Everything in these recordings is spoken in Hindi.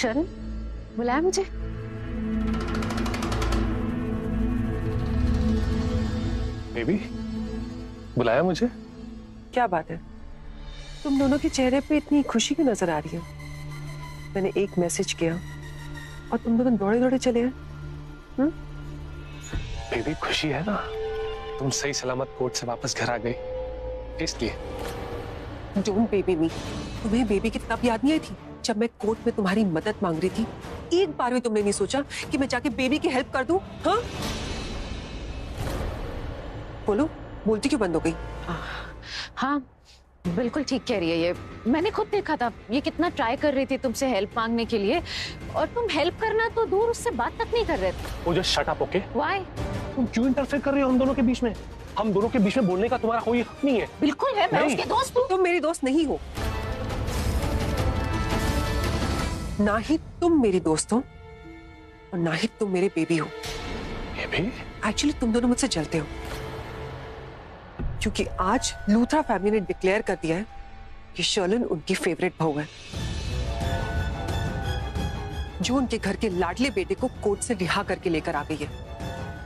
शरण, बुलाया मुझे? बेबी, बुलाया मुझे? क्या बात है, तुम दोनों के चेहरे पे इतनी खुशी क्यों नजर आ रही है? मैंने एक मैसेज किया और तुम दोनों दौड़े दौड़े चले आए। बेबी खुशी है ना, तुम सही सलामत कोर्ट से वापस घर आ गई, इसलिए। डोंट बेबी मी। तुम्हें बेबी की तब याद नहीं आई थी जब मैं कोर्ट में तुम्हारी मदद मांग रही थी? एक बार भी तुमने नहीं सोचा कि मैं जाके बेबी की हेल्प कर दूं? हाँ, बोलो, बोलती क्यों बंद हो गई? हाँ, बिल्कुल ठीक कह रही है ये। मैंने खुद देखा था ये कितना ट्राई कर रही थी तुमसे हेल्प मांगने के लिए, और तुम हेल्प करना तो दूर, उससे बात तक नहीं कर रहे थे। वो just shut up, okay? Why? तुम क्यों इंटरफेयर कर रही हो हम दोनों के बीच में? हम दोनों के बीच में बोलने का तुम्हारा कोई हक नहीं है। बिल्कुल है, मैं नहीं। उसके दोस्त हूँ। तुम मेरी दोस्त नहीं हो, ना ही तुम मेरी दोस्त हो और ना ही तुम मेरे बेबी हो। बेबी? एक्चुअली तुम दोनों मुझसे जलते हो क्योंकि आज लूथरा फैमिली ने डिक्लेयर कर दिया है कि शर्लिन उनकी फेवरेट बहू है, जो उनके घर के लाडले बेटे को कोर्ट से रिहा करके लेकर आ गई है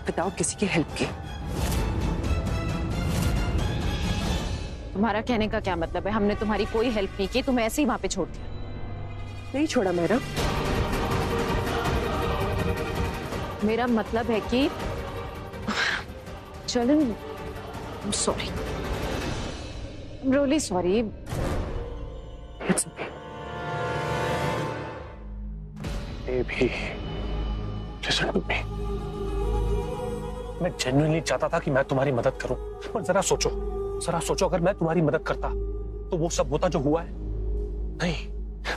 विदाउट किसी की हेल्प के। तुम्हारा कहने का क्या मतलब है? हमने तुम्हारी कोई हेल्प नहीं की, तुम्हें ऐसे ही वहां पे छोड़ दिया? नहीं छोड़ा मेरा। मेरा मतलब है कि चलन, sorry, really sorry. Baby, listen to me. मैं जेन्युइनली चाहता था कि मैं तुम्हारी मदद करूं, पर जरा सोचो अगर मैं तुम्हारी मदद करता तो वो सब होता जो हुआ है? नहीं,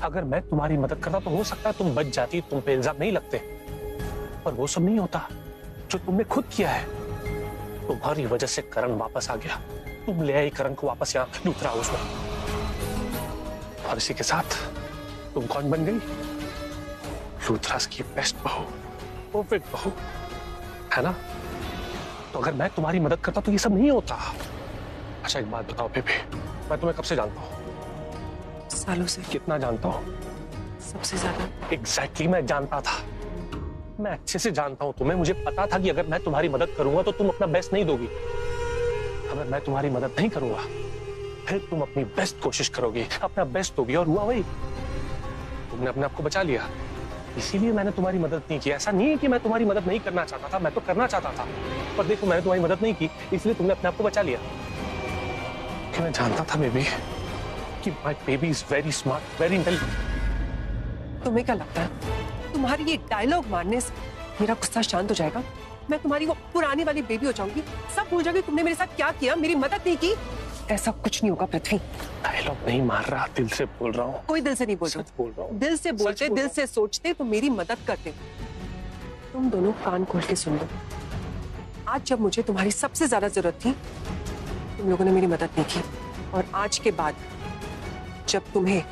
अगर मैं तुम्हारी मदद करता तो हो सकता है तुम बच जाती, तुम पे इल्जाम नहीं लगते, पर वो सब नहीं होता जो तुमने खुद किया है। तुम्हारी वजह से करण वापस आ गया, तुम ले आई करण को वापस यहाँ लूथरा हाउस में, और इसी के साथ तुम कौन बन गई? लूथरास की बेस्ट बहू, परफेक्ट बहू, है ना? तो अगर मैं तुम्हारी मदद करता तो ये सब नहीं होता। अच्छा एक बात बताओ बेबी, मैं तुम्हें कब से जानता हूँ? सालों से। कितना जानता हूँ? सबसे ज्यादा। एग्जैक्टली, मैं जानता था, मैं अच्छे से जानता हूं तुम्हें। मुझे पता था कि अगर मैं तुम्हारी मदद करूंगा तो तुम अपना बेस्ट नहीं दोगी, अगर मैं तुम्हारी मदद नहीं करूंगा फिर तुम अपनी बेस्ट कोशिश करोगी, अपना बेस्ट दोगी, और हुआ वही। तुमने अपने आप को बचा लिया, इसीलिए मैंने तुम्हारी मदद नहीं की। ऐसा नहीं है कि मैं तुम्हारी मदद नहीं करना चाहता था, मैं तो करना चाहता था, पर देखो मैंने तुम्हारी मदद नहीं की, इसलिए तुमने अपने आप को बचा लिया। कि मैं जानता था बेबी कि my baby is very smart, very intelligent. तुम्हें क्या लगता है तुम्हारी ये डायलॉग मारने से मेरा गुस्सा शांत हो जाएगा? मैं तुम्हारी वो पुरानी वाली बेबी हो जाऊंगी, सब भूल जाओगी तुमने मेरे साथ क्या किया, मेरी मदद नहीं की। ऐसा कुछ नहीं होगा पृथ्वी। डायलॉग नहीं मार रहा, दिल से बोल रहा हूँ। कोई दिल से नहीं बोल रहा, बोल रहा हूँ। दिल से बोलते, दिल से सोचते तो मेरी मदद करते। तुम दोनों कान खोल के सुन लो, आज जब मुझे तुम्हारी सबसे ज्यादा जरूरत थी तुम लोगों ने मेरी मदद नहीं की, और आज के बाद जब तुम्हें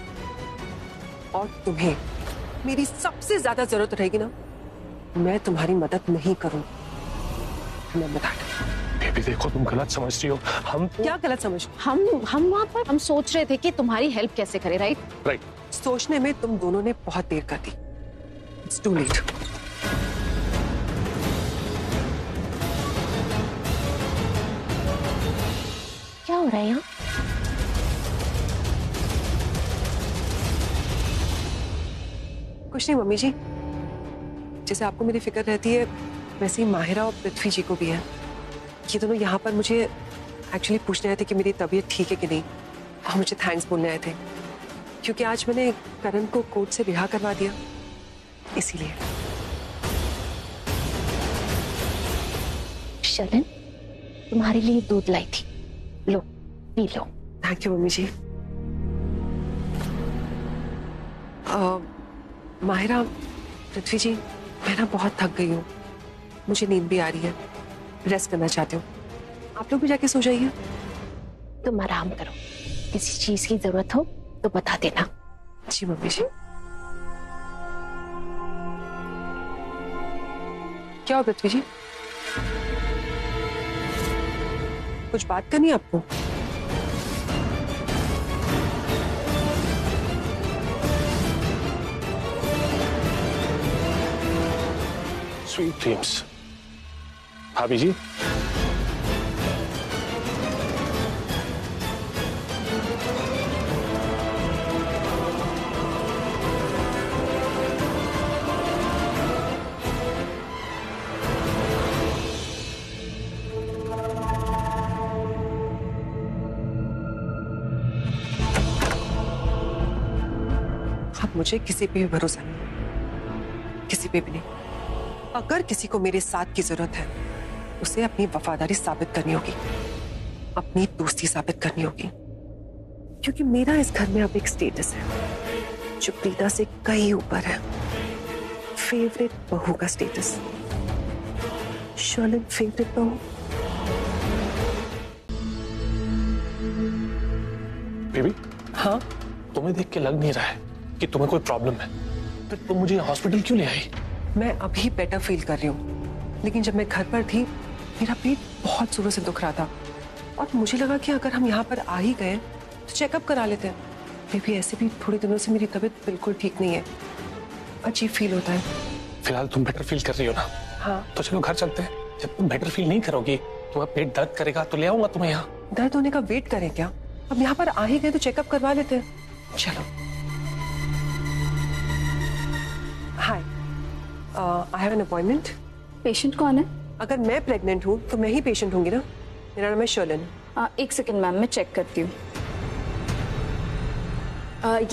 मेरी सबसे ज्यादा जरूरत रहेगी ना, मैं तुम्हारी मदद नहीं करूंगी। मैं बता दूं। बेबी देखो तुम गलत समझ रही हो, हम क्या गलत समझ? हम वहां पर हम सोच रहे थे कि तुम्हारी हेल्प कैसे करें, राइट? राइट। सोचने में तुम दोनों ने बहुत देर कर दी। It's to late. क्या हो रहा है यहाँ? कुछ नहीं मम्मी जी, जैसे आपको मेरी फिक्र रहती है वैसे ही माहिरा और पृथ्वी जी को भी है। ये दोनों यहाँ पर मुझे एक्चुअली पूछने आए थे कि मेरी तबीयत ठीक है कि नहीं, और मुझे थैंक्स बोलने आए थे क्योंकि आज मैंने करण को कोर्ट से रिहा करवा दिया, इसीलिए। शलन, तुम्हारे लिए दूध लाई थी, लो पी लो। Thank you mummy ji. Mahira, Prithvi ji, मैं ना बहुत थक गई हूँ, मुझे नींद भी आ रही है, रेस्ट करना चाहती हूँ। आप लोग भी जाके सो जाइए। तुम आराम करो, किसी चीज की जरूरत हो तो बता देना। जी मम्मी जी। क्या हो पृथ्वी जी, कुछ बात करनी है आपको? Sweet dreams. भाभी जी, अब मुझे किसी पे भी भरोसा नहीं, किसी पे भी नहीं। अगर किसी को मेरे साथ की जरूरत है, उसे अपनी वफादारी साबित करनी होगी, अपनी दोस्ती साबित करनी होगी, क्योंकि मेरा इस घर में अब एक स्टेटस है जो प्रीता से कहीं ऊपर है। फेवरेट बहू का स्टेटस। शर्लिन फेवरेट बहू। बेबी, हाँ, तुम्हें देख के लग नहीं रहा है कि तुम्हें कोई प्रॉब्लम है, फिर तुम मुझे हॉस्पिटल क्यों ले आई? मैं अभी बेटर फील कर रही हूँ, लेकिन जब मैं घर पर थी मेरा पेट बहुत जोरों से दुख रहा था और मुझे लगा कि अगर हम यहाँ पर आ ही गए तो चेकअप करा लेते हैं। बेबी, ऐसे भी थोड़े दिनों से मेरी तबीयत बिल्कुल ठीक नहीं है, अजीब फील होता है। फिलहाल तुम बेटर फील कर रही हो ना? हाँ। तो चलो घर चलते हैं। जब तुम बेटर फील नहीं करोगी, तुम्हारा पेट दर्द करेगा तो ले आऊंगा तुम्हें यहाँ। दर्द होने का वेट करें क्या? अब यहाँ पर आ ही गए तो चेकअप करवा लेते हैं। चलो। Hi, I have an appointment. Patient कौन है? अगर मैं प्रेग्नेंट हूँ तो मैं ही पेशेंट होंगी ना। मेरा नाम है शर्लिन। एक सेकेंड मैम, मैं चेक करती हूँ।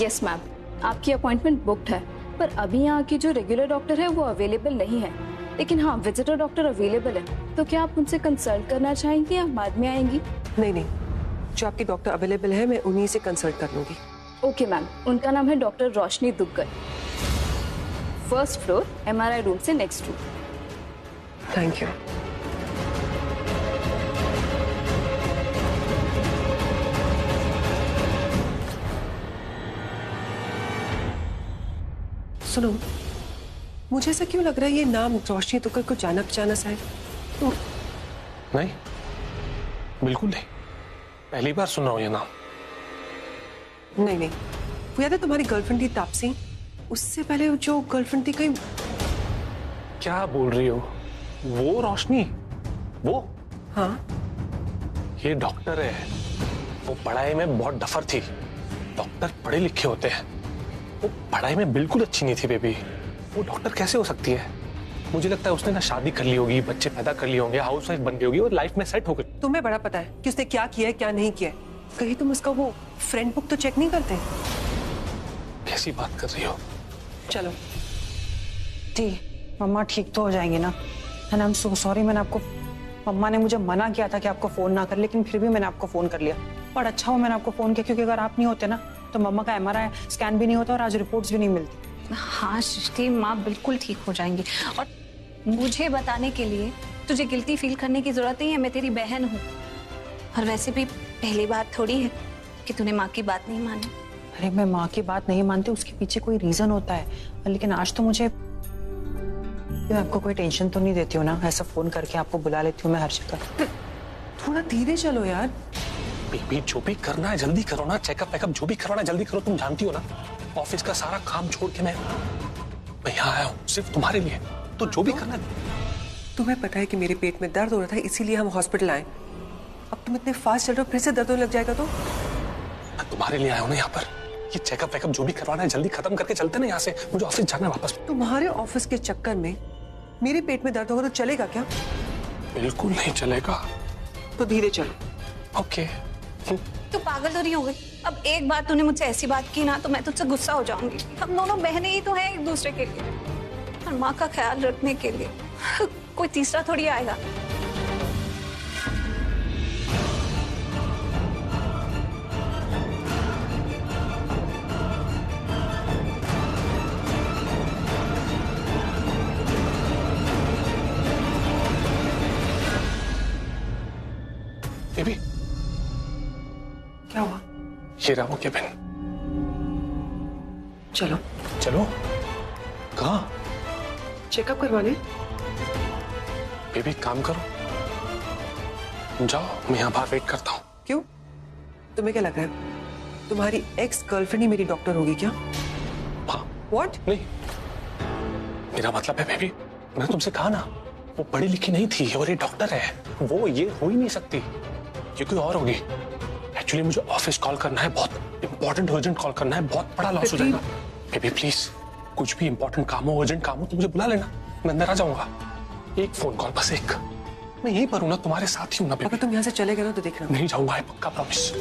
यस मैम, आपकी अपॉइंटमेंट बुक्ड है, पर अभी यहाँ की जो रेगुलर डॉक्टर है वो अवेलेबल नहीं है, लेकिन हाँ विजिटर डॉक्टर अवेलेबल है। तो क्या आप उनसे कंसल्ट करना चाहेंगी या बाद में आएंगी? नहीं नहीं, जो आपके डॉक्टर अवेलेबल है मैं उन्हीं से कंसल्ट कर लूंगी। ओके मैम, उनका नाम है doctor Roshni Duggal, first floor, MRI room से नेक्स्ट रूम। Thank you. सुनो, मुझे ऐसा क्यों लग रहा है ये नाम रोशनी दुग्गल को जाना पहचाना सा है? नहीं, बिल्कुल नहीं, पहली बार सुन रहा हूँ ये नाम। नहीं नहीं, वो याद है तुम्हारी गर्लफ्रेंड थी तापसी, उससे पहले जो गर्लफ्रेंड थी कहीं। क्या बोल रही हो? वो रोशनी? वो? हाँ, ये डॉक्टर है। वो पढ़ाई में बहुत डफर थी। डॉक्टर पढ़े लिखे होते हैं, वो पढ़ाई में बिल्कुल अच्छी नहीं थी बेबी। वो डॉक्टर कैसे हो सकती है? मुझे लगता है उसने ना शादी कर ली होगी, बच्चे पैदा कर लिए होंगे, हाउस वाइफ बन गई होगी और लाइफ में सेट हो गई। तुम्हें बड़ा पता है कि उसने क्या किया है क्या नहीं किया है। कहीं तुम उसका वो फ्रेंड बुक तो चेक नहीं करते? कैसी बात कर रही हो? चलो। जी मम्मा ठीक तो हो जाएंगी ना? And I am so sorry, मैंने आपको, मम्मा ने मुझे मना किया था कि आपको फोन ना कर, लेकिन फिर भी मैंने आपको फोन कर लिया। पर अच्छा हो मैंने आपको फोन किया, क्योंकि अगर आप नहीं होते ना तो मम्मा का MRI स्कैन भी नहीं होता और आज रिपोर्ट्स भी नहीं मिलती। हाँ सृष्टि, माँ बिल्कुल ठीक हो जाएंगी और मुझे बताने के लिए तुझे गिल्टी फील करने की जरूरत नहीं है। मैं तेरी बहन हूँ और वैसे भी पहली बार थोड़ी है कि तूने माँ की बात नहीं मानी। अरे मैं माँ की बात नहीं मानती, उसके पीछे कोई रीजन होता है, लेकिन आज तो मुझे, मैं आपको कोई टेंशन तो नहीं देती हूँ ना? ऐसा फोन करके आपको बुला लेती हूँ मैं हर जगह। थोड़ा धीरे चलो यार। बेबी, जो भी करना है जल्दी करो ना, चेकअप वेकअप जो भी करवाना है जल्दी करो। तुम जानती हो ना, ऑफिस का सारा काम छोड़ के मैं यहाँ आया हूँ सिर्फ तुम्हारे लिए, तो जो भी करना है। तुम्हें पता है कि मेरे पेट में दर्द हो रहा था, इसीलिए हम हॉस्पिटल आए। अब तुम इतने फास्ट चल रहे हो, फिर से दर्द होने लग जाएगा तो? मैं तुम्हारे लिए आया हूँ ना यहाँ पर। ये चेकअप वेकअप जो भी करवाना है जल्दी खत्म करके चलते ना यहाँ से, मुझे ऑफिस जाना है वापस। तुम्हारे ऑफिस के चक्कर में मेरे पेट में दर्द होगा तो चलेगा क्या? बिल्कुल नहीं चलेगा। तो धीरे चलो। ओके। तू पागल तो नहीं हो गई? अब एक बार तूने मुझसे ऐसी बात की ना तो मैं तुझसे गुस्सा हो जाऊंगी। हम दोनों बहनें ही तो हैं एक दूसरे के लिए, और माँ का ख्याल रखने के लिए कोई तीसरा थोड़ी आएगा। बेबी, क्या हुआ? ये रहा वो केबिन। चलो। चलो? कहाँ? चेकअप करवाने। बेबी काम करो, जाओ, मैं यहाँ बाहर वेट करता हूँ। क्यों? तुम्हें क्या लग रहा है तुम्हारी एक्स गर्लफ्रेंड ही मेरी डॉक्टर होगी क्या? हाँ। व्हाट? नहीं, मेरा मतलब है बेबी, मैंने तुमसे कहा ना, वो पढ़ी लिखी नहीं थी और ये डॉक्टर है। वो ये हो ही नहीं सकती, ये कोई और होगी। एक्चुअली मुझे ऑफिस कॉल करना है, बहुत इंपॉर्टेंट अर्जेंट कॉल करना है, बहुत बड़ा लॉस हो जाएगा। बेबी प्लीज, कुछ भी इंपॉर्टेंट काम हो, अर्जेंट काम हो तो मुझे बुला लेना, मैं अंदर आ जाऊंगा। एक फोन कॉल, बस एक। मैं यहीं पर हूं ना, तुम्हारे साथ ही हूं ना बेबी। अगर तुम यहाँ से चले गए ना तो देखना। नहीं जाऊंगा, है पक्का, promise.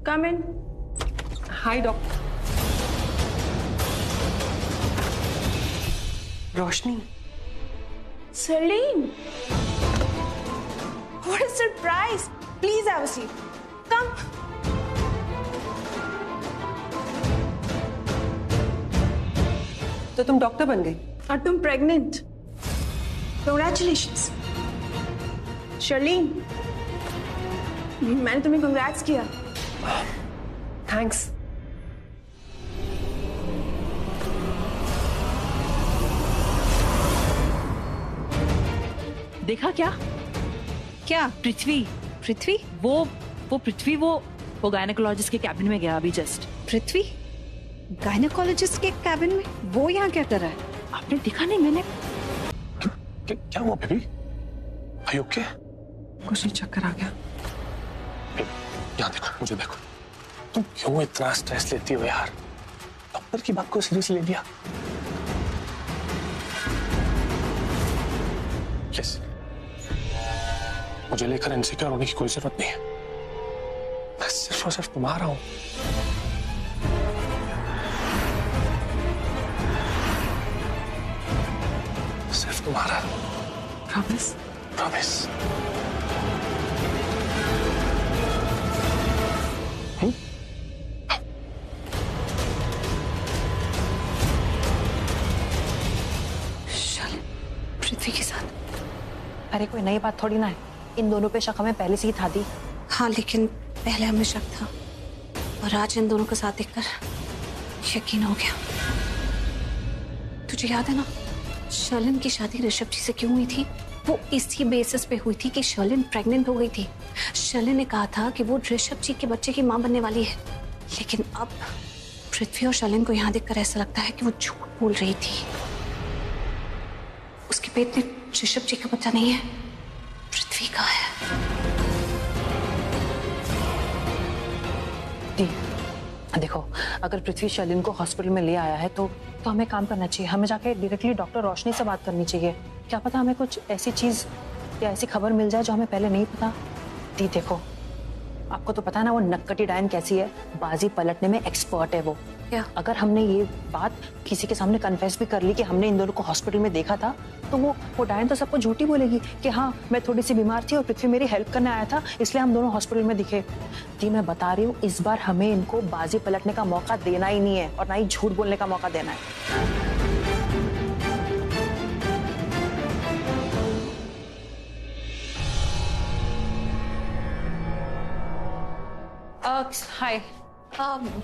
Come in. Hi doctor. Roshni. Celine! What a surprise! Please have a seat. Come. तो तुम डॉक्टर बन गई और तुम प्रेग्नेंट? Congratulations. Charlene, मैंने तुम्हें congrats किया। थैंक्स। देखा क्या? क्या? पृथ्वी पृथ्वी? वो पृथ्वी वो गायनेकोलॉजिस्ट के कैबिन में गया अभी जस्ट। पृथ्वी? गायनेकोलॉजिस्ट के कैबिन में? वो यहाँ क्या कर रहा है? आपने देखा नहीं? मैंने क्या हुआ बेबी? Are you okay? कुछ नहीं, चक्कर आ गया। यहाँ देखो, मुझे देखो। तुम क्यों इतना स्ट्रेस लेती हो यार? डॉक्टर की बात को सीरियसली ले लिया? Yes. मुझे लेकर इनसिक्योर होने की कोई जरूरत नहीं है। मैं सिर्फ और सिर्फ तुम्हारा हूं। सिर्फ तुम्हारा। प्रॉमिस? प्रॉमिस। पृथ्वी के साथ? अरे कोई नई बात थोड़ी ना है, इन दोनों पे शक हमें पहले से ही था दी। हाँ, लेकिन पहले हमें शक था और आज इन दोनों को साथ देखकर यकीन हो गया। तुझे याद है ना, शर्लिन की शादी ऋषभ जी से क्यों हुई थी? वो इसी बेसिस पे हुई थी कि शर्लिन प्रेग्नेंट हो गई थी। शर्लिन ने कहा था कि वो ऋषभ जी के बच्चे की मां बनने वाली है, लेकिन अब पृथ्वी और शर्लिन को यहाँ देखकर ऐसा लगता है कि वो झूठ बोल रही थी। उसके पेट में ऋषभ जी का बच्चा नहीं है, पृथ्वी का है। दी, देखो, अगर पृथ्वी शर्लिन को हॉस्पिटल में ले आया है तो हमें काम करना चाहिए। हमें जाके डायरेक्टली डॉक्टर रोशनी से बात करनी चाहिए। क्या पता हमें कुछ ऐसी चीज या ऐसी खबर मिल जाए जो हमें पहले नहीं पता। दी देखो, आपको तो पता है ना वो नक्कटी डायन कैसी है, बाजी पलटने में एक्सपर्ट है वो। क्या? अगर हमने ये बात किसी के सामने कन्फेस भी कर ली कि हमने इन दोनों को हॉस्पिटल में देखा था, तो वो डायन तो सबको झूठी बोलेगी कि हाँ मैं थोड़ी सी बीमार थी और पृथ्वी मेरी हेल्प करने आया था, इसलिए हम दोनों हॉस्पिटल में दिखे। जी मैं बता रही हूँ, इस बार हमें इनको बाजी पलटने का मौका देना ही नहीं है और ना ही झूठ बोलने का मौका देना है। हाय,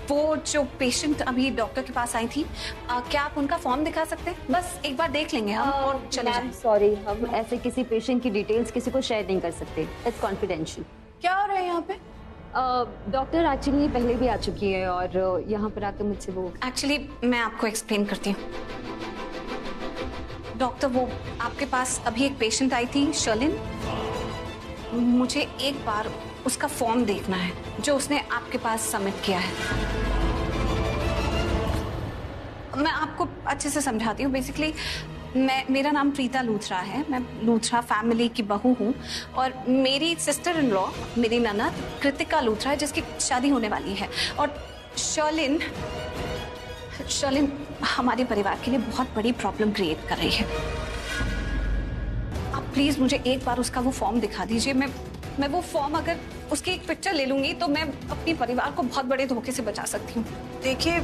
वो जो पेशेंट अभी डॉक्टर के पास आई थी, क्या आप उनका फॉर्म दिखा सकते हैं? बस एक बार देख लेंगे हम और चले जाएंगे। सॉरी, हम ऐसे किसी पेशेंट की डिटेल्स किसी को शेयर नहीं कर सकते, इट्स कॉन्फिडेंशियल। क्या हो रहा है यहाँ पे? डॉक्टर एक्चुअली पहले भी आ चुकी है और यहाँ पर आकर मुझसे वो एक्चुअली मैं आपको एक्सप्लेन करती हूँ। डॉक्टर, वो आपके पास अभी एक पेशेंट आई थी शर्लिन, मुझे एक बार उसका फॉर्म देखना है जो उसने आपके पास सबमिट किया है। मैं आपको अच्छे से समझाती हूँ। बेसिकली मेरा नाम प्रीता लूथरा है, मैं लूथरा फैमिली की बहू हूँ और मेरी सिस्टर इन लॉ, मेरी ननद कृतिका लूथरा है जिसकी शादी होने वाली है। और शर्लिन हमारे परिवार के लिए बहुत बड़ी प्रॉब्लम क्रिएट कर रही है। आप प्लीज मुझे एक बार उसका वो फॉर्म दिखा दीजिए। मैं वो फॉर्म, अगर उसकी एक पिक्चर ले लूंगी तो मैं अपने परिवार को बहुत बड़े धोखे से बचा सकती हूँ। देखिए,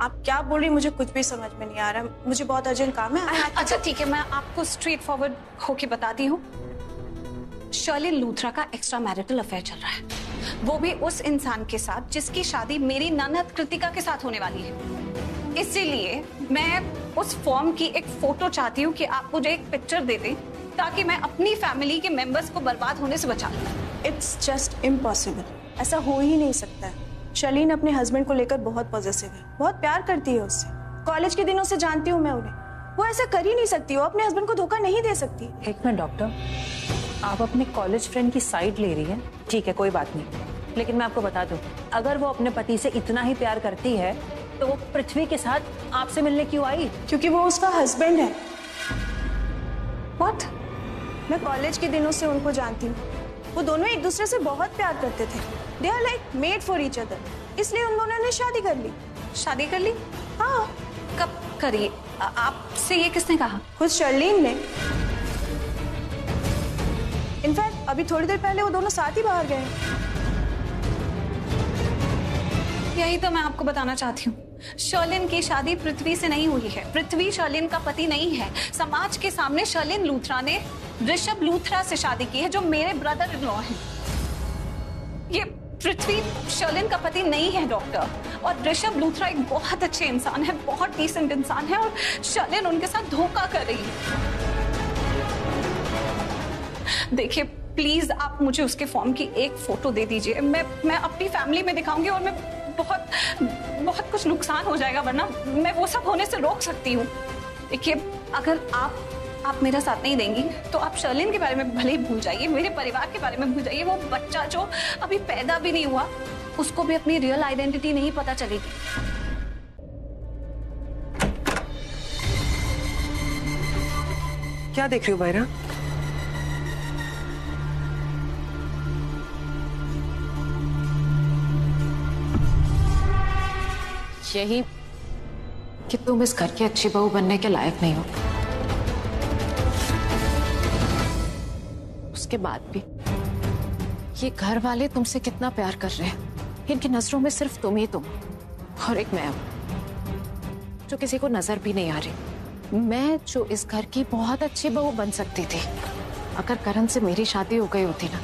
आप क्या बोल रही, मुझे कुछ भी समझ में नहीं आ रहा। मुझे बहुत अर्जेंट काम है। अच्छा ठीक है, मैं आपको स्ट्रेट फॉरवर्ड होके बताती हूँ। शर्लिन लूथरा का एक्स्ट्रा मैरिटल अफेयर चल रहा है, वो भी उस इंसान के साथ जिसकी शादी मेरी ननद कृतिका के साथ होने वाली है। इसीलिए मैं उस फॉर्म की एक फोटो चाहती हूँ कि आप मुझे एक पिक्चर दे दें ताकि मैं अपनी फैमिली के मेंबर्स को बर्बाद होने से बचा लूं। इट्स जस्ट इम्पॉसिबल, ऐसा हो ही नहीं सकता है। शर्लीन अपने हस्बैंड को लेकर बहुत पॉजिटिव है, बहुत प्यार करती है उससे। कॉलेज के दिनों से जानती हूँ मैं उन्हें, वो ऐसा कर ही नहीं सकती, वो अपने हस्बैंड को धोखा नहीं दे सकती। एक मिनट डॉक्टर, आप अपने कॉलेज फ्रेंड की साइड ले रही हैं, ठीक है कोई बात नहीं, लेकिन मैं आपको बता दूं, अगर वो अपने पति से इतना ही प्यार करती है तो वो पृथ्वी के साथ आपसे मिलने क्यों आई? क्योंकि वो उसका हस्बैंड है। व्हाट? मैं कॉलेज के दिनों से उनको जानती हूँ, वो दोनों एक दूसरे से बहुत प्यार करते थे। They are like made for each other, इसलिए उन दोनों ने शादी कर ली। शादी कर ली? हाँ। कब करी? आपसे ये किसने कहा? खुद शर्लीन ने। इनफैक्ट अभी थोड़ी देर पहले वो दोनों साथ ही बाहर गए। यही तो मैं आपको बताना चाहती हूँ, शर्लिन की शादी पृथ्वी से नहीं हुई है। पृथ्वी शर्लिन का पति नहीं है। समाज के सामने शर्लिन लूथरा ने ऋषभ लूथरा से शादी की है, जो मेरे ब्रदर इन लॉ हैं। ये पृथ्वी शर्लिन का पति नहीं है डॉक्टर, और ऋषभ लूथरा एक बहुत अच्छे इंसान है, बहुत डिसेंट इंसान है, और शर्लिन उनके साथ धोखा कर रही है। देखिए प्लीज आप मुझे उसके फॉर्म की एक फोटो दे दीजिए, मैं अपनी फैमिली में दिखाऊंगी, और मैं बहुत कुछ नुकसान हो जाएगा, वरना मैं वो सब होने से रोक सकती हूँ। देखिए अगर आप मेरा साथ नहीं देंगी तो आप शर्लिन के बारे में भले ही भूल जाइए, मेरे परिवार के बारे में भूल जाइए। वो बच्चा जो अभी पैदा भी नहीं हुआ, उसको भी अपनी रियल आइडेंटिटी नहीं पता चलेगी। क्या देख रही हो मायरा? यही कि तुम इस घर की अच्छी बहू बनने के लायक नहीं हो। उसके बाद भी ये घर वाले तुमसे कितना प्यार कर रहे हैं, इनकी नजरों में सिर्फ तुम ही तुम और एक मैं हूं जो किसी को नजर भी नहीं आ रही। मैं जो इस घर की बहुत अच्छी बहू बन सकती थी, अगर करण से मेरी शादी हो गई होती ना,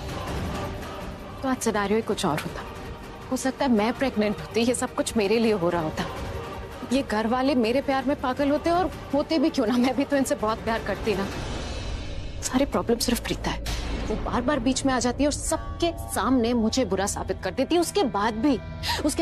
तो आज सिनेरियो ही कुछ और होता। हो सकता है मैं प्रेग्नेंट होती, ये सब कुछ मेरे लिए हो रहा होता। ये घर वाले मेरे प्यार में पागल होते, और होते भी क्यों ना, मैं भी तो इनसे बहुत प्यार करती ना। सारी प्रॉब्लम सिर्फ प्रीता है, वो बार बार बीच में आ जाती है और सबके सामने मुझे बुरा साबित कर देती है। उसके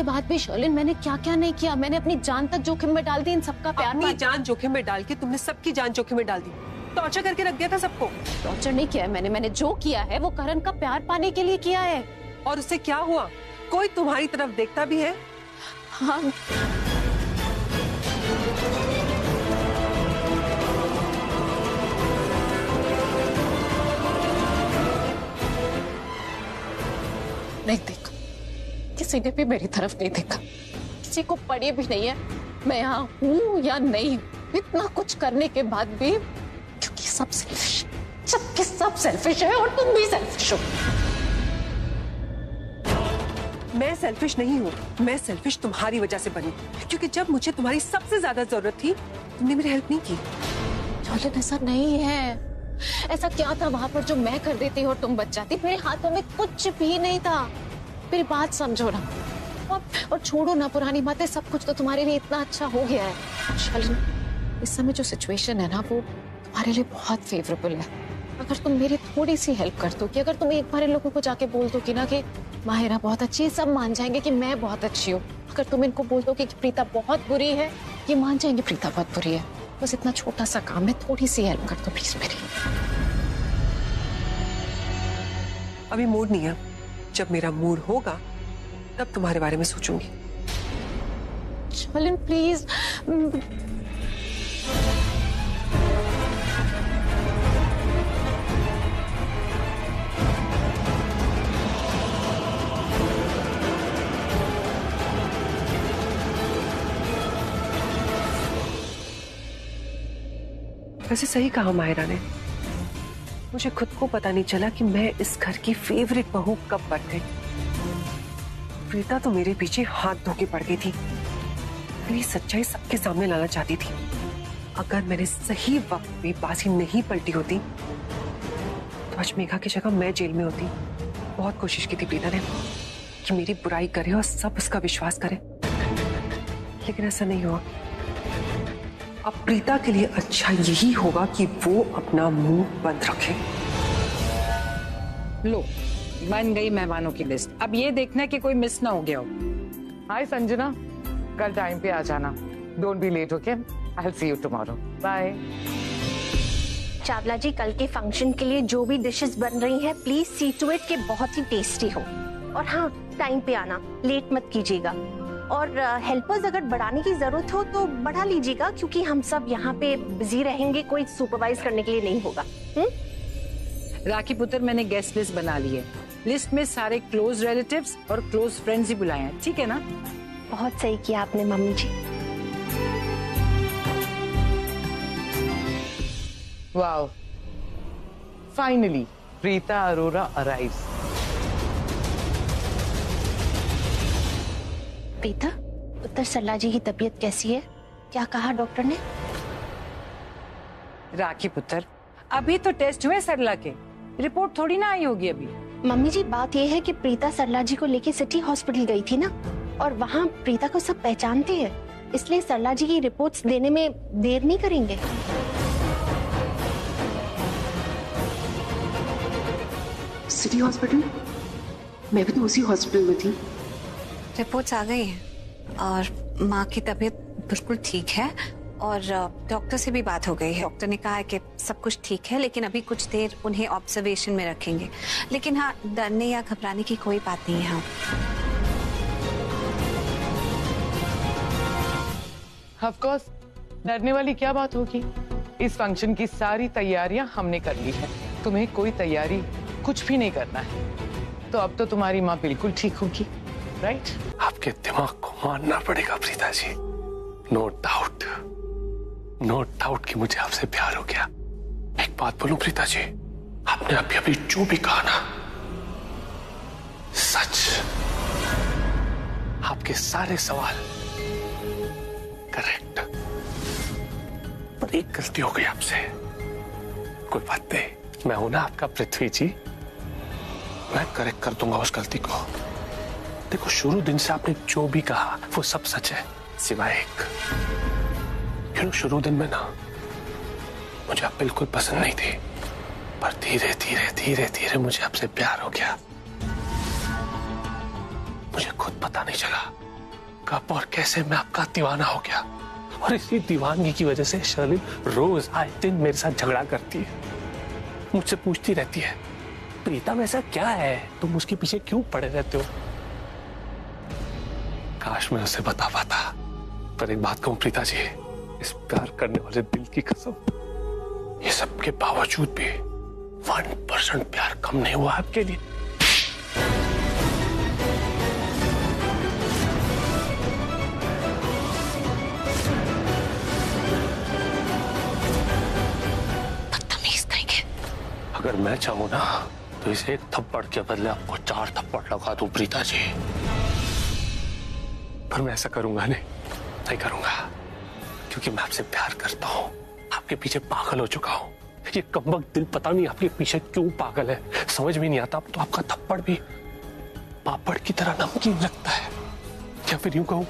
बाद भी शर्लिन, मैंने क्या क्या नहीं किया, मैंने अपनी जान तक जोखिम में डाल दी इन सबका प्यार। अपनी जान जोखिम में डाल के तुमने सबकी जान जोखिम में डाल दी, टॉर्चर करके रख दिया था सबको। टॉर्चर नहीं किया है मैंने जो किया है वो करण का प्यार पाने के लिए किया है। और उससे क्या हुआ? कोई तुम्हारी तरफ देखता भी है? हाँ, नहीं देखा, किसी ने भी मेरी तरफ नहीं देखा, किसी को पड़ी भी नहीं है मैं यहाँ हूँ या नहीं। इतना कुछ करने के बाद भी, क्योंकि सब सेल्फिश, सबके सब सेल्फिश है, और तुम भी सेल्फिश हो। मैं सेल्फिश नहीं हूँ, मैं सेल्फिश तुम्हारी वजह से बनी, क्योंकि जब मुझे तुम्हारी सबसे ज्यादा जरूरत थी तुमने मेरी हेल्प नहीं की। चौलन ऐसा नहीं है, ऐसा क्या था वहां पर जो मैं कर देती और तुम बच जाती? मेरे हाथों में कुछ भी नहीं था। मेरी बात समझो ना, और छोड़ो ना पुरानी बातें, सब कुछ तो तुम्हारे लिए इतना अच्छा हो गया है। चौलन, इस समय जो सिचुएशन है ना, वो तुम्हारे लिए बहुत फेवरेबल है। अगर तुम मेरी थोड़ी सी हेल्प कर दो, कि अगर तुम एक बार इन लोगों को जाके बोल दो कि ना कि माहिरा बहुत अच्छी है, सब मान जाएंगे कि मैं बहुत अच्छी हूँ। अगर तुम इनको बोल दो कि प्रीता बहुत बुरी है, ये मान जाएंगे प्रीता बहुत बुरी है। बस इतना छोटा सा काम है, थोड़ी सी हेल्प कर दो प्लीज मेरी। अभी मूड नहीं है, जब मेरा मूड होगा तब तुम्हारे बारे में सोचूंगी। चलन प्लीज। वैसे सही कहा माहिरा ने, मुझे खुद को पता नहीं चला कि मैं इस घर की फेवरेट बहू कब बन गई। प्रीता तो मेरे पीछे हाथ धो के पड़ गई थी, मेरी सच्चाई सबके सामने लाना चाहती थी। अगर मैंने सही वक्त पे बाजी नहीं पलटी होती तो आज मेघा की जगह मैं जेल में होती। बहुत कोशिश की थी प्रीता ने कि मेरी बुराई करे और सब उसका विश्वास करें, लेकिन ऐसा नहीं हुआ। अब प्रीता के लिए अच्छा यही होगा कि वो अपना मुंह बंद रखे। लो, बन गई मेहमानों की लिस्ट। अब ये देखना कि कोई मिस ना हो गया हो। हाय संजना, कल टाइम पे आ जाना। Don't be late, okay? I will see you tomorrow. Bye. Chawla ji, कल के फंक्शन के लिए जो भी डिशेस बन रही हैं, प्लीज सी टू इट कि बहुत ही टेस्टी हो। और हाँ, टाइम पे आना, लेट मत कीजिएगा। और हेल्पर्स अगर बढ़ाने की जरूरत हो तो बढ़ा लीजिएगा, क्योंकि हम सब यहाँ पे बिजी रहेंगे, कोई सुपरवाइज करने के लिए नहीं होगा। राखी पुत्र, मैंने गेस्ट लिस्ट बना ली है। लिस्ट में सारे क्लोज रिलेटिव्स और क्लोज फ्रेंड्स ही बुलाए हैं, ठीक है ना? बहुत सही किया आपने mummy ji. Wow, finally Preeta Arora arrives. Preeta, उत्तर सरला जी की तबीयत कैसी है? क्या कहा डॉक्टर ने? राखी पुत्र, अभी तो टेस्ट हुए सरला के, रिपोर्ट थोड़ी ना आई होगी अभी। मम्मी जी, बात यह है कि प्रीता सरला जी को लेके सिटी हॉस्पिटल गई थी ना, और वहाँ प्रीता को सब पहचानते हैं, इसलिए सरला जी की रिपोर्ट्स देने में देर नहीं करेंगे। City hospital? मैं भी तो उसी हॉस्पिटल में थी। रिपोर्ट्स आ गई हैं और माँ की तबीयत बिल्कुल ठीक है, और डॉक्टर से भी बात हो गई है। डॉक्टर ने कहा है कि सब कुछ ठीक है, लेकिन अभी कुछ देर उन्हें ऑब्जर्वेशन में रखेंगे। लेकिन हाँ, डरने या घबराने की कोई बात नहीं है। ऑफ कोर्स, डरने वाली क्या बात होगी? इस फंक्शन की सारी तैयारियां हमने कर ली है, तुम्हें कोई तैयारी कुछ भी नहीं करना है। तो अब तो तुम्हारी माँ बिल्कुल ठीक होगी, राइट? आपके दिमाग को मानना पड़ेगा Preeta ji. No doubt, no doubt कि मुझे आपसे प्यार हो गया। एक बात बोलूं प्रीता जी, आपने अभी अभी जो भी कहा ना, सच। आपके सारे सवाल करेक्ट, पर एक गलती हो गई आपसे। कोई बात नहीं, मैं हूं ना आपका पृथ्वी जी, मैं करेक्ट कर दूंगा उस गलती को। देखो, शुरू दिन से आपने जो भी कहा वो सब सच है, सिवाय एक। शुरू दिन में ना मुझे आप बिल्कुल पसंद नहीं थी, पर धीरे धीरे धीरे धीरे मुझे आपसे प्यार हो गया। मुझे खुद पता नहीं चला कब और कैसे मैं आपका दीवाना हो गया, और इसी दीवानगी की वजह से शर्लिन रोज आए दिन मेरे साथ झगड़ा करती है। मुझसे पूछती रहती है, प्रीता में ऐसा क्या है, तुम उसके पीछे क्यों पड़े रहते हो? काश मैं उसे बता पाता, पर एक बात कहूं प्रीता जी, इस प्यार करने वाले दिल की कसम, ये सब के बावजूद भी 1% प्यार कम नहीं हुआ आपके लिए। बदतमीज करेंगे। अगर मैं चाहूं ना तो इसे एक थप्पड़ के बदले आपको 4 थप्पड़ लगा दूं प्रीता जी, पर मैं ऐसा करूंगा नहीं करूंगा, क्योंकि मैं आपसे प्यार करता हूं, आपके पीछे पागल हो चुका हूं। ये कमबख्त दिल पता नहीं आपके पीछे क्यों पागल है, समझ में नहीं आता। अब तो आपका थप्पड़ भी पापड़ की तरह नमकीन लगता है। या फिर यूं कहूं,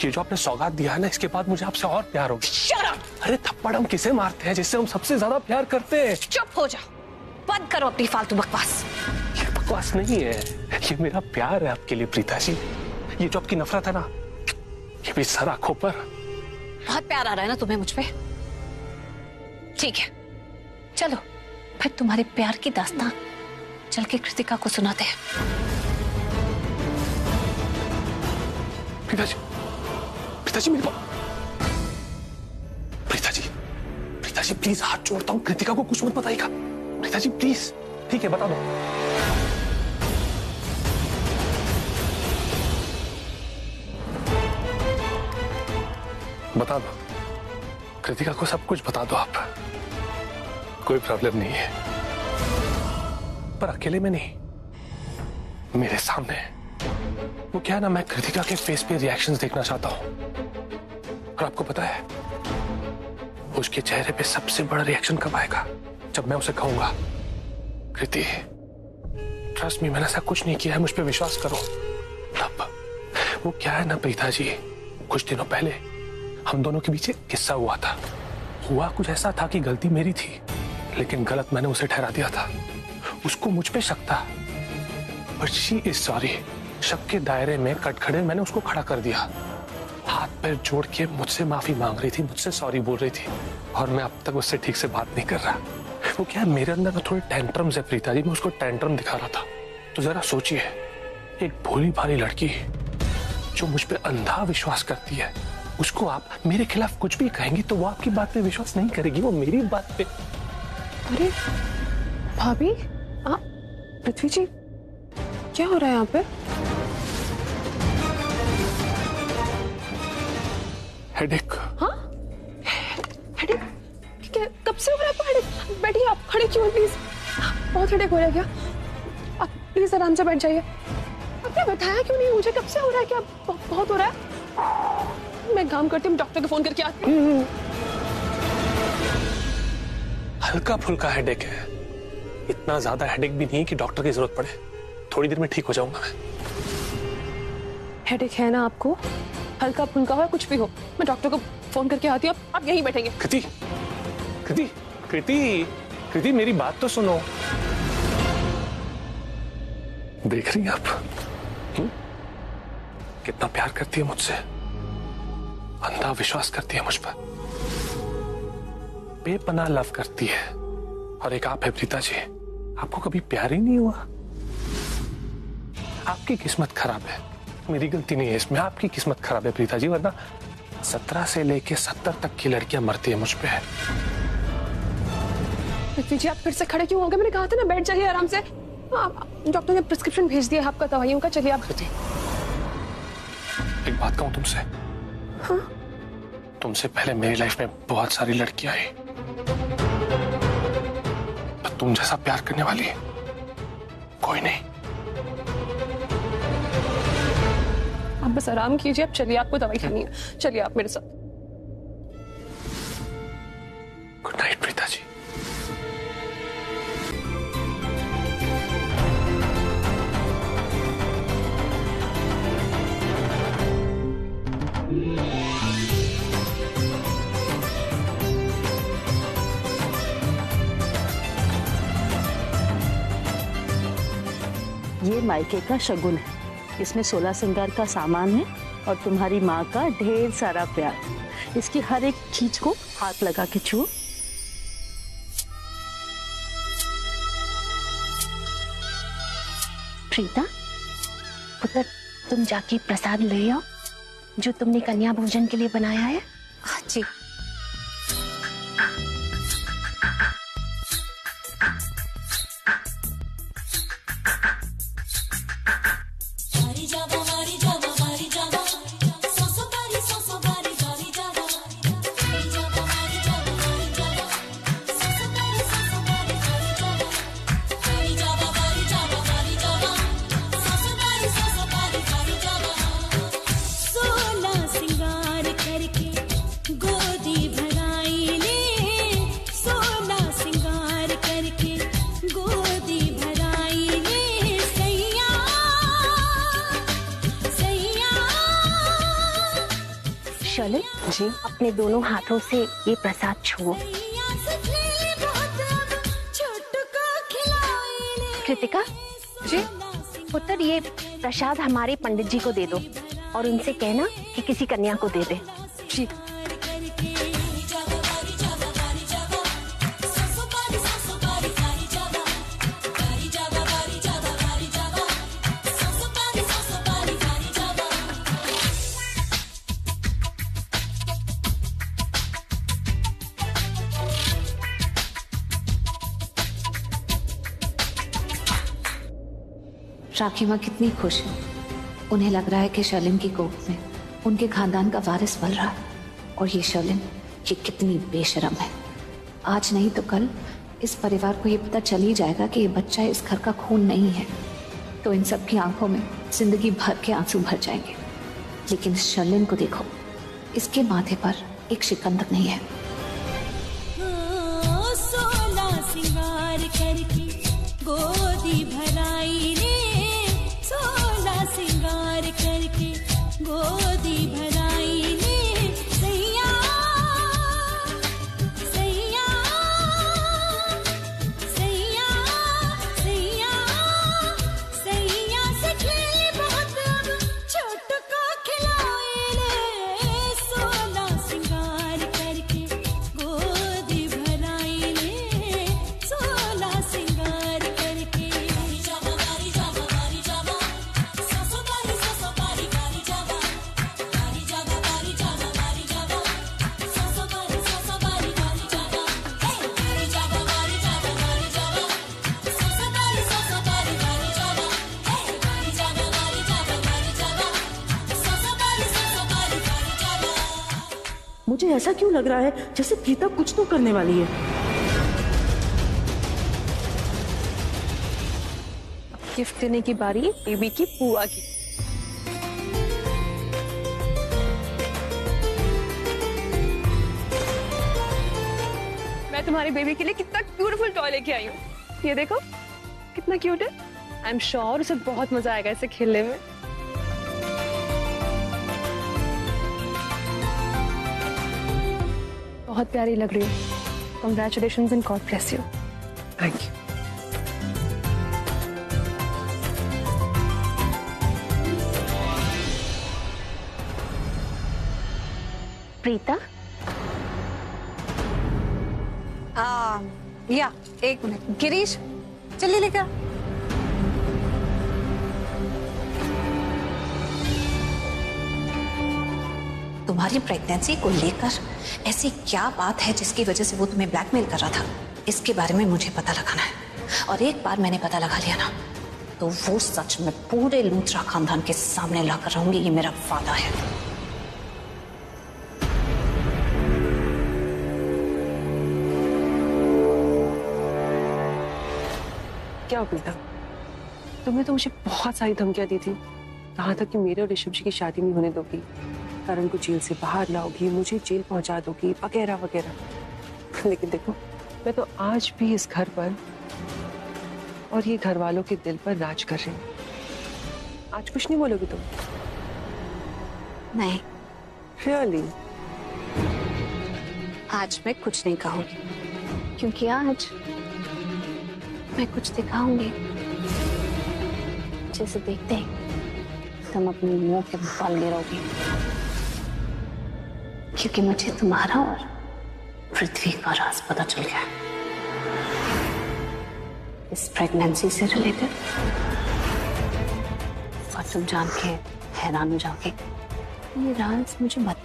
ये जो आपने सौगात दिया है ना, इसके बाद मुझे आपसे और प्यार हो गया। अरे थप्पड़ हम किसे मारते हैं? जिससे हम सबसे ज्यादा प्यार करते हैं। चुप हो जाओ, बंद करो अपनी फालतू बकवास। ये बकवास नहीं है, ये मेरा प्यार है आपके लिए प्रीता जी। ये जो आपकी नफरत है ना, ये भी सर आंखों पर। बहुत प्यार आ रहा है ना तुम्हें मुझ पे? ठीक है, चलो फिर तुम्हारे प्यार की दास्तान चल के कृतिका को सुनाते हैं। प्रीता जी मेरी बात। प्रीता जी प्लीज, हाथ जोड़ता हूं, कृतिका को कुछ मत बताइएगा। प्रीता जी प्लीज। ठीक है, बता दो। बता दो कृतिका को, सब कुछ बता दो आप, कोई प्रॉब्लम नहीं है। पर अकेले में नहीं, मेरे सामने। वो क्या है ना, मैं कृतिका के फेस पे रिएक्शंस देखना चाहता हूं। और आपको पता है उसके चेहरे पे सबसे बड़ा रिएक्शन कब आएगा? जब मैं उसे कहूंगा, कृति ट्रस्ट मी, मैंने ऐसा कुछ नहीं किया है, मुझ पे विश्वास करो। तब वो क्या है ना प्रीता जी, कुछ दिनों पहले हम दोनों के बीच एक किस्सा हुआ था। हुआ कुछ ऐसा था कि गलती मेरी थी, लेकिन गलत मैंने उसे ठहरा दिया था। उसको मुझ पे शक था, बट शी इज सॉरी। शक के दायरे में कटखड़े मैंने उसको खड़ा कर दिया, हाथ पैर जोड़ के मुझसे माफी मांग रही थी, मुझसे सॉरी बोल रही थी, और मैं अब तक उससे ठीक से बात नहीं कर रहा। वो क्या है, मेरे अंदर थोड़े टेंट्रम्स है प्रीता जी, मैं उसको टेंट्रम दिखा रहा था। तो जरा सोचिए, एक भोली भाली लड़की जो मुझ पे अंधा विश्वास करती है, उसको आप मेरे खिलाफ कुछ भी कहेंगी तो वो आपकी बात पे विश्वास नहीं करेगी, वो मेरी बात पे। अरे भाभी, पृथ्वी जी, क्या हो रहा है यहाँ पे? हेडेक। हाँ? हेडेक? क्या कब से हो रहा है आपको हेडेक? बैठिए, आप खड़े क्यों प्लीज? बहुत हेडेक हो रहा है क्या? आप प्लीज आराम से बैठ जाइए। आपने बताया क्यों नहीं मुझे कब से हो रहा है? क्या बहुत हो रहा है? मैं काम करती हूँ, डॉक्टर को फोन करके आती हूँ। हल्का फुल्का हेडेक है, इतना ज्यादा हेडेक भी नहीं कि डॉक्टर की जरूरत पड़े। थोड़ी देर में ठीक हो जाऊंगा मैं। हेडेक है ना आपको? हल्का फुल्का हो कुछ भी हो, मैं डॉक्टर को फोन करके आती हूँ, आप यहीं बैठेंगे। कृति, कृति, कृति, कृति, मेरी बात तो सुनो। देख रही हैं आप कितना प्यार करती है मुझसे, अंधा विश्वास करती है मुझ पर, बेपनाह लव करती है। और एक आप है प्रीता जी, आपको कभी प्यार ही नहीं हुआ। आपकी किस्मत खराब है, मेरी गलती नहीं है इसमें, आपकी किस्मत खराब है प्रीता जी, वरना 17 से लेके 70 तक की लड़कियां मरती है मुझ पे। पृथ्वी जी, आप फिर से खड़े क्यों हो गए? मैंने कहा था ना बैठ जाइए आराम से। डॉक्टर ने प्रिस्क्रिप्शन भेज दिया आपका दवाइयों का, चलिए आप। एक बात कहूं तुमसे? हाँ? तुमसे पहले मेरी लाइफ में बहुत सारी लड़कियां आई, पर तुम जैसा प्यार करने वाली कोई नहीं। आप बस आराम कीजिए, आप चलिए, आपको दवाई खानी है, चलिए आप मेरे साथ। Good night Preeta ji. ये मायके का शगुन है, इसमें 16 श्रृंगार का सामान है और तुम्हारी माँ का ढेर सारा प्यार। इसकी हर एक चीज को हाथ लगा के छुओ। प्रीता, पुत्र, तुम जाके प्रसाद ले आओ जो तुमने कन्या भोजन के लिए बनाया है। जी। जी, अपने दोनों हाथों से ये प्रसाद छुओ। कृतिका जी, पुत्र, ये प्रसाद हमारे पंडित जी को दे दो और उनसे कहना कि किसी कन्या को दे दे। जी। राखी माँ कितनी खुश है, उन्हें लग रहा है कि शर्लिन की गोद में उनके खानदान का वारिस पल रहा है। और ये शर्लिन, ये कितनी बेशरम है। आज नहीं तो कल इस परिवार को ये पता चल ही जाएगा कि ये बच्चा इस घर का खून नहीं है, तो इन सब की आंखों में जिंदगी भर के आंसू भर जाएंगे। लेकिन शर्लिन को देखो, इसके माथे पर एक शिकन तक नहीं है। गोदी भराई रे, 16 श्रृंगार करके गोदी भराई रे, सैया सैया सैया सैया सैया मुझे ऐसा क्यों लग रहा है जैसे प्रीता कुछ तो करने वाली है। गिफ्ट देने की बारी बेबी की बुआ की। मैं तुम्हारी बेबी के लिए कितना ब्यूटीफुल टॉय लेके आई हूँ। ये देखो कितना क्यूट है। आई एम श्योर उसे बहुत मजा आएगा इसे खेलने में। बहुत प्यारी लग रही हो। Congratulations and God bless you. Thank you. Preeta, या एक मिनट। गिरीश चलिए लेकर। तुम्हारी प्रेगनेंसी को लेकर ऐसी क्या बात है जिसकी वजह से वो तुम्हें ब्लैकमेल कर रहा था? इसके बारे में मुझे पता लगाना है, और एक बार मैंने पता लगा लिया ना तो वो सच में पूरे लूथरा खानदान के सामने लाकर रहूंगी। ये मेरा वादा है। क्या प्रीता, तुमने तो मुझे बहुत सारी धमकियां दी थी, कहा था कि मेरे और ऋषभ जी की शादी नहीं होने दोगी, करण को जेल से बाहर लाओगी, मुझे जेल पहुंचा दोगी, वगैरह वगैरह। लेकिन देखो, मैं तो आज भी इस घर पर और ये घर वालों के दिल पर राज कर रही हूँ। आज कुछ नहीं बोलोगी तुम? नहीं। रियली? आज मैं कुछ नहीं कहूंगी, क्योंकि आज मैं कुछ दिखाऊंगी जैसे देखते ही तुम अपने मुंह के बल गिरोगी, क्योंकि मुझे तुम्हारा और पृथ्वी का राज पता चल गया इस प्रेगनेंसी से रिलेटेड। और तुम जान के हैरान हो जाओगे, ये राज मुझे बता